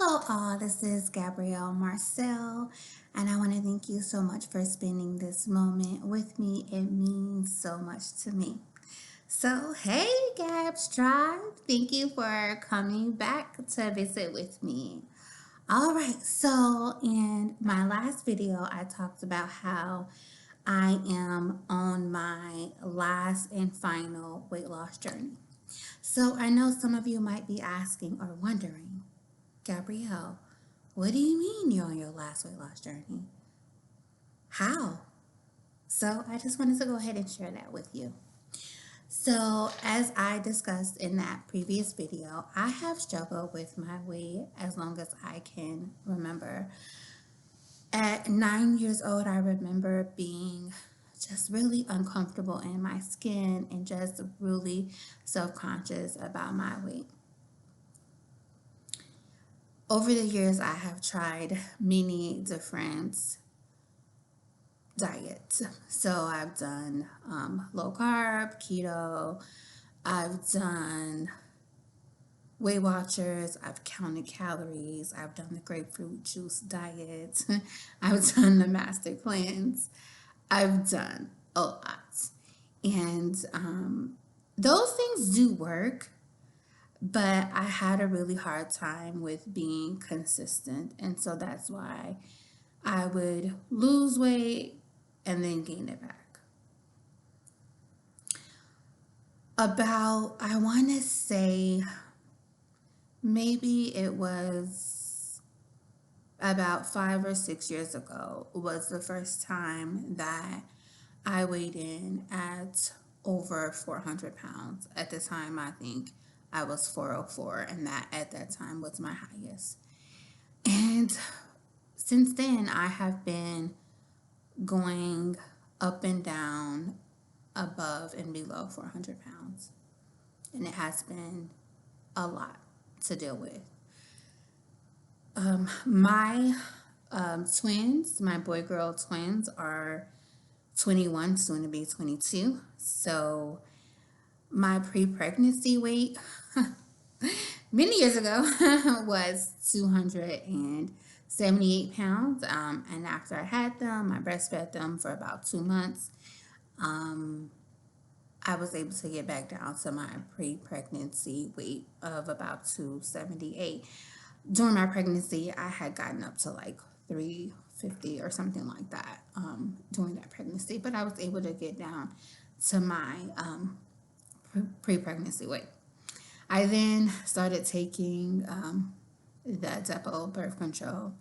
Hello, all. This is Gabrielle Marcel, and I want to thank you so much for spending this moment with me. It means so much to me. So, hey, Gabs Tribe. Thank you for coming back to visit with me. All right, so in my last video, I talked about how I am on my last and final weight loss journey. So, I know some of you might be asking or wondering, Gabrielle, what do you mean you're on your last weight loss journey? How? So I just wanted to go ahead and share that with you. So as I discussed in that previous video, I have struggled with my weight as long as I can remember. At 9 years old, I remember being just really uncomfortable in my skin and just really self-conscious about my weight. Over the years, I have tried many different diets. So I've done low carb, keto, I've done Weight Watchers, I've counted calories, I've done the grapefruit juice diet, I've done the master cleanse, I've done a lot. And those things do work, but I had a really hard time with being consistent. And so that's why I would lose weight and then gain it back. About, I want to say, maybe it was about 5 or 6 years ago was the first time that I weighed in at over 400 pounds. At the time, I think I was 404, and that at that time was my highest. And since then, I have been going up and down, above and below 400 pounds. And it has been a lot to deal with. My twins, my boy-girl twins, are 21, soon to be 22. So my pre-pregnancy weight many years ago was 278 pounds. And after I had them, I breastfed them for about 2 months. I was able to get back down to my pre-pregnancy weight of about 278. During my pregnancy, I had gotten up to like 350 or something like that during that pregnancy, but I was able to get down to my pre-pregnancy weight. I then started taking the Depo birth control,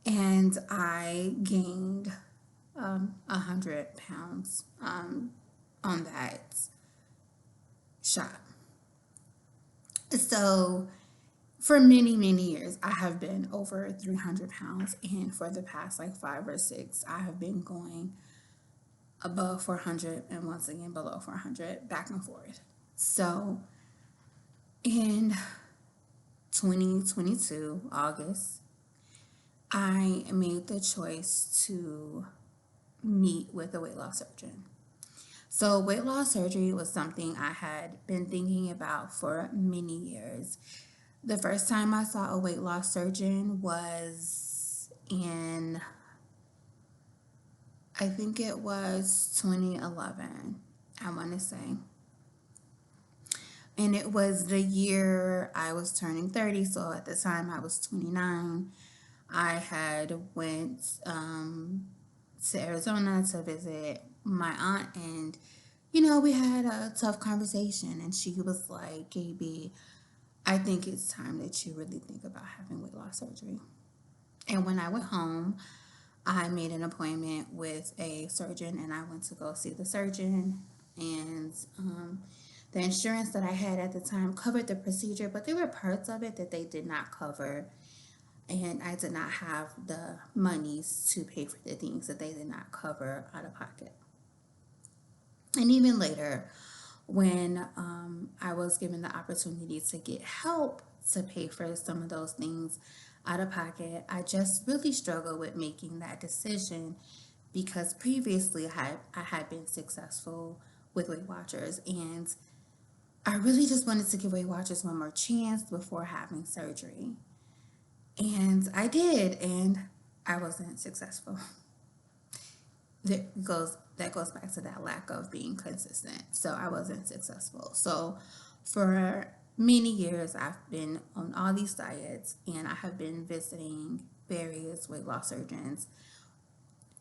and I gained 100 pounds on that shot. So for many, many years, I have been over 300 pounds. And for the past like 5 or 6, I have been going above 400 and once again below 400, back and forth. So in 2022, August, I made the choice to meet with a weight loss surgeon. So weight loss surgery was something I had been thinking about for many years. The first time I saw a weight loss surgeon was in, I think it was 2011, I want to say. And it was the year I was turning 30, so at the time I was 29. I had went to Arizona to visit my aunt, and we had a tough conversation, and she was like, "KB, I think it's time that you really think about having weight loss surgery." And when I went home, I made an appointment with a surgeon, and I went to go see the surgeon. And the insurance that I had at the time covered the procedure, but there were parts of it that they did not cover. And I did not have the monies to pay for the things that they did not cover out of pocket. And even later, when I was given the opportunity to get help to pay for some of those things out of pocket, I just really struggled with making that decision because previously I had been successful with Weight Watchers, and I really just wanted to give Weight Watchers one more chance before having surgery. And I did, and I wasn't successful. That goes back to that lack of being consistent. So I wasn't successful. So for many years I've been on all these diets, and I have been visiting various weight loss surgeons,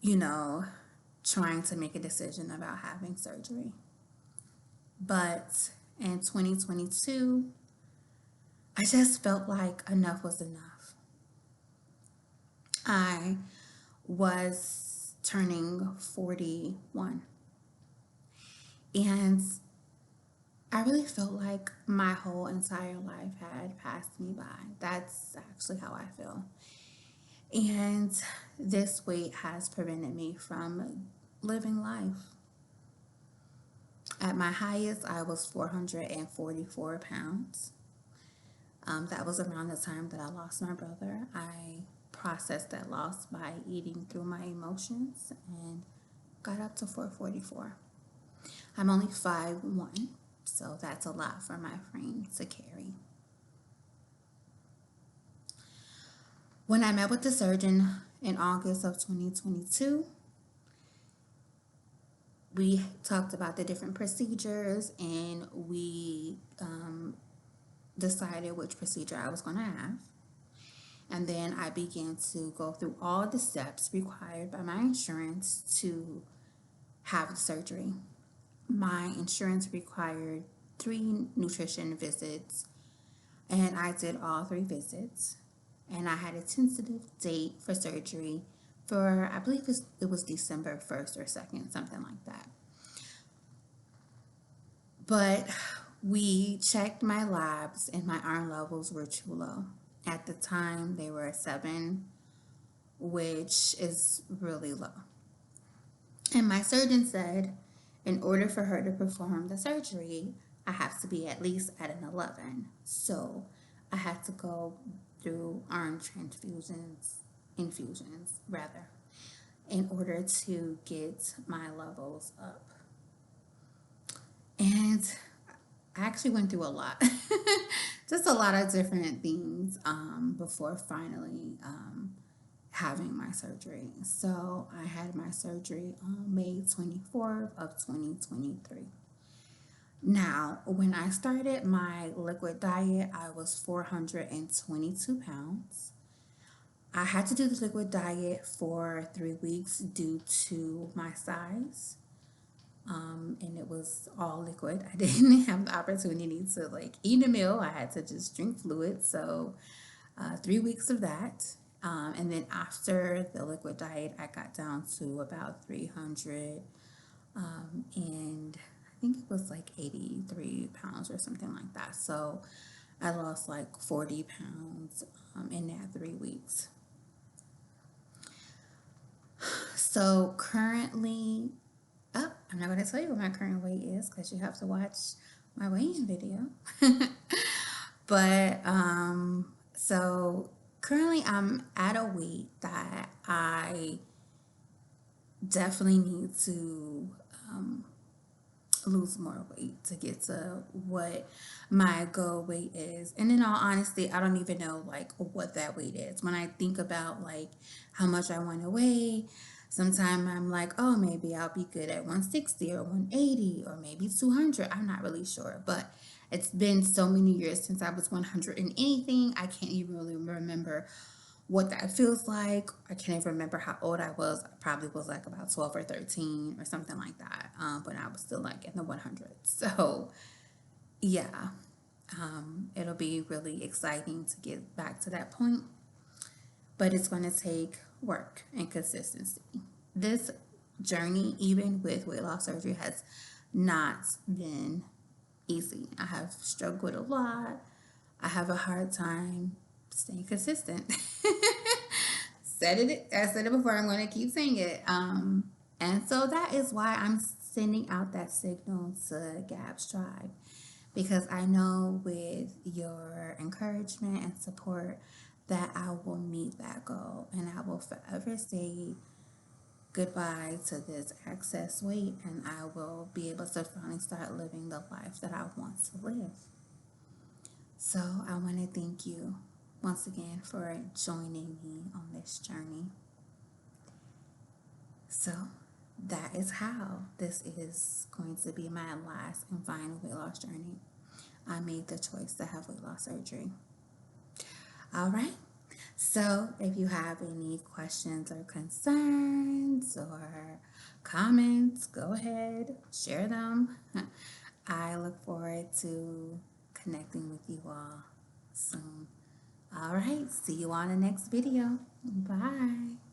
you know, trying to make a decision about having surgery. But in 2022, I just felt like enough was enough. I was turning 41, and I really felt like my whole entire life had passed me by. That's actually how I feel. And this weight has prevented me from living life. At my highest, I was 444 pounds. That was around the time that I lost my brother. I processed that loss by eating through my emotions and got up to 444. I'm only 5'1", so that's a lot for my frame to carry. When I met with the surgeon in August of 2022, we talked about the different procedures, and we decided which procedure I was going to have. And then I began to go through all the steps required by my insurance to have the surgery. My insurance required 3 nutrition visits, and I did all 3 visits. And I had a tentative date for surgery for, I believe it was December 1st or 2nd, something like that. But we checked my labs, and my iron levels were too low. At the time, they were 7, which is really low. And my surgeon said, in order for her to perform the surgery, I have to be at least at an 11. So I had to go through iron infusions rather, in order to get my levels up. And I actually went through a lot, just a lot of different things before finally having my surgery. So I had my surgery on May 24th of 2023. Now, when I started my liquid diet, I was 422 pounds. I had to do the liquid diet for 3 weeks due to my size. And it was all liquid. I didn't have the opportunity to eat a meal. I had to just drink fluid. So 3 weeks of that. And then after the liquid diet, I got down to about 300, and I think it was 83 pounds or something like that. So I lost 40 pounds in that 3 weeks. So currently, I'm not going to tell you what my current weight is because you have to watch my weigh-in video. But so currently I'm at a weight that I definitely need to lose more weight to get to what my goal weight is. And in all honesty, I don't even know what that weight is. When I think about how much I want to weigh, sometimes I'm like, oh, maybe I'll be good at 160 or 180 or maybe 200. I'm not really sure, but it's been so many years since I was 100 and anything. I can't even really remember what that feels like. I can't even remember how old I was. I probably was about 12 or 13 or something like that, when I was still in the 100s. So yeah, it'll be really exciting to get back to that point, but it's going to take work and consistency. This journey, even with weight loss surgery, has not been easy. I have struggled a lot. I have a hard time staying consistent. I said it before. I'm going to keep saying it. And so that is why I'm sending out that signal to Gab's Tribe, because I know with your encouragement and support that I will meet that goal, and I will forever say goodbye to this excess weight, and I will be able to finally start living the life that I want to live. So I want to thank you once again for joining me on this journey. So that is how this is going to be my last and final weight loss journey. I made the choice to have weight loss surgery. All right. So if you have any questions or concerns or comments, go ahead, share them. I look forward to connecting with you all soon. All right. See you on the next video. Bye.